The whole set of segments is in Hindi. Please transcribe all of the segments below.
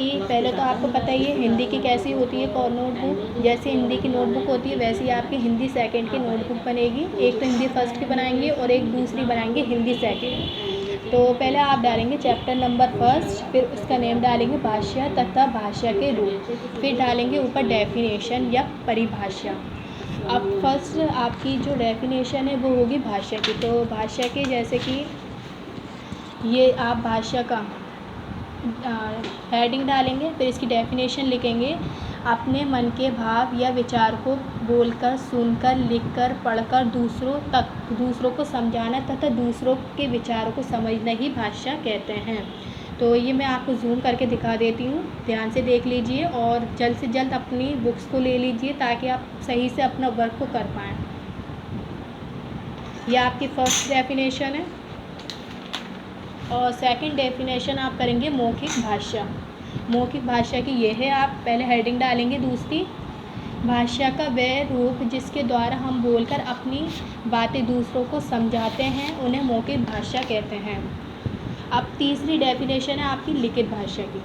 कि पहले तो आपको पता ही है हिंदी की कैसी होती है नोटबुक। जैसे हिंदी की नोटबुक होती है वैसे ही आपकी हिंदी सेकंड की नोटबुक बनेगी। एक तो हिंदी फर्स्ट की बनाएंगे और एक दूसरी बनाएंगे हिंदी सेकंड। तो पहले आप डालेंगे चैप्टर नंबर फर्स्ट, फिर उसका नेम डालेंगे भाषा तथा भाषा के रूप, फिर डालेंगे ऊपर डेफिनेशन या परिभाषा। अब फर्स्ट आपकी जो डेफिनेशन है वो होगी भाषा की। तो भाषा के जैसे कि ये आप भाषा का हेडिंग डालेंगे, फिर इसकी डेफिनेशन लिखेंगे। अपने मन के भाव या विचार को बोलकर, सुनकर, लिखकर, पढ़कर दूसरों को समझाना तथा दूसरों के विचारों को समझना ही भाषा कहते हैं। तो ये मैं आपको जूम करके दिखा देती हूँ, ध्यान से देख लीजिए और जल्द से जल्द अपनी बुक्स को ले लीजिए ताकि आप सही से अपना वर्क को कर पाएँ। यह आपकी फर्स्ट डेफिनेशन है। और सेकंड डेफिनेशन आप करेंगे मौखिक भाषा। मौखिक भाषा की ये है, आप पहले हेडिंग डालेंगे दूसरी, भाषा का वह रूप जिसके द्वारा हम बोलकर अपनी बातें दूसरों को समझाते हैं उन्हें मौखिक भाषा कहते हैं। अब तीसरी डेफिनेशन है आपकी लिखित भाषा की।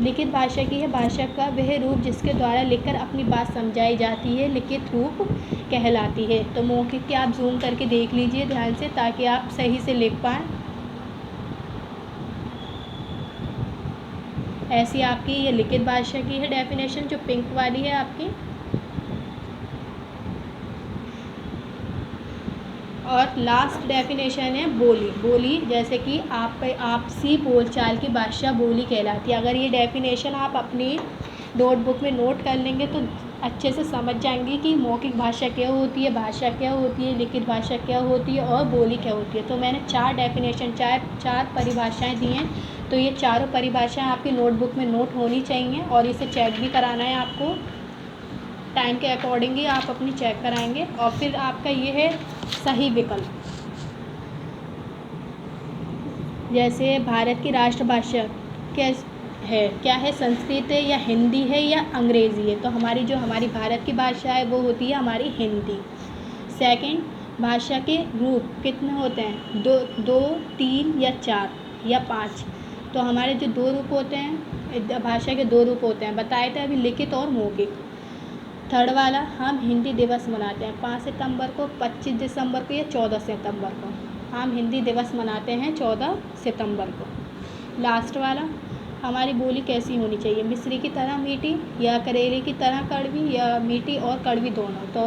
लिखित भाषा की है, भाषा का वह रूप जिसके द्वारा लिखकर अपनी बात समझाई जाती है लिखित रूप कहलाती है। तो मौखिक की आप जूम करके देख लीजिए ध्यान से ताकि आप सही से लिख पाएँ। ऐसी आपकी ये लिखित भाषा की है डेफिनेशन, जो पिंक वाली है आपकी। और लास्ट डेफिनेशन है बोली। बोली जैसे कि आपसी बोलचाल की भाषा बोली कहलाती है। अगर ये डेफिनेशन आप अपनी नोटबुक में नोट कर लेंगे तो अच्छे से समझ जाएंगे कि मौखिक भाषा क्या होती है, भाषा क्या होती है, लिखित भाषा क्या होती है और बोली क्या होती है। तो मैंने 4 डेफिनेशन, चार परिभाषाएं दी हैं। तो ये चारों परिभाषाएं आपकी नोटबुक में नोट होनी चाहिए और इसे चेक भी कराना है आपको। टाइम के अकॉर्डिंग ही आप अपनी चेक कराएंगे। और फिर आपका ये है सही विकल्प। जैसे भारत की राष्ट्रभाषा क्या है, संस्कृत है या हिंदी है या अंग्रेज़ी है। तो हमारी भारत की भाषा है वो होती है हमारी हिंदी। सेकंड, भाषा के रूप कितने होते हैं, 2, 3 या 4 या 5। तो हमारे जो 2 रूप होते हैं, भाषा के 2 रूप होते हैं, बताए थे अभी, लिखित और मौखिक। थर्ड वाला, हम हिंदी दिवस मनाते हैं 5 सितंबर को, 25 दिसंबर को या 14 सितंबर को। हम हिंदी दिवस मनाते हैं 14 सितंबर को। लास्ट वाला, हमारी बोली कैसी होनी चाहिए, मिश्री की तरह मीठी या करेले की तरह कड़वी या मीठी और कड़वी दोनों। तो